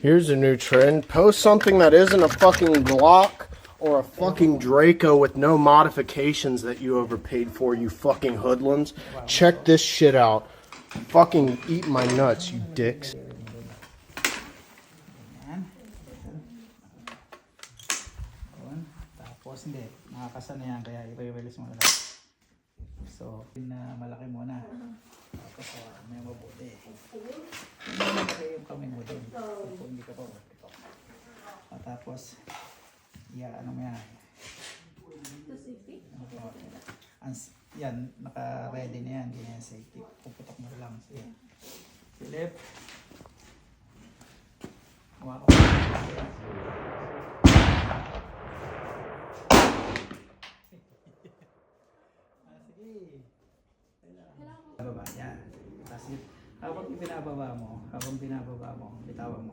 Here's a new trend. Post something that isn't a fucking Glock or a fucking Draco with no modifications that you overpaid for, you fucking hoodlums. Check this shit out. Fucking eat my nuts, you dicks. Tapos hindi, nakakasa na yan, kaya i-release mo na lang. So, malaki muna. Tapos, may mabuti. Hindi malaki yung kamay mo din. Kung hindi ka pa ito. Tapos, ano mo yan. 260? Yan, naka-ready na yan. Ganyan safety. Puputok mo lang. Sige. Silip. Hawa ko. Bababa, yan. Kasi habang binababa mo, bitawan mo.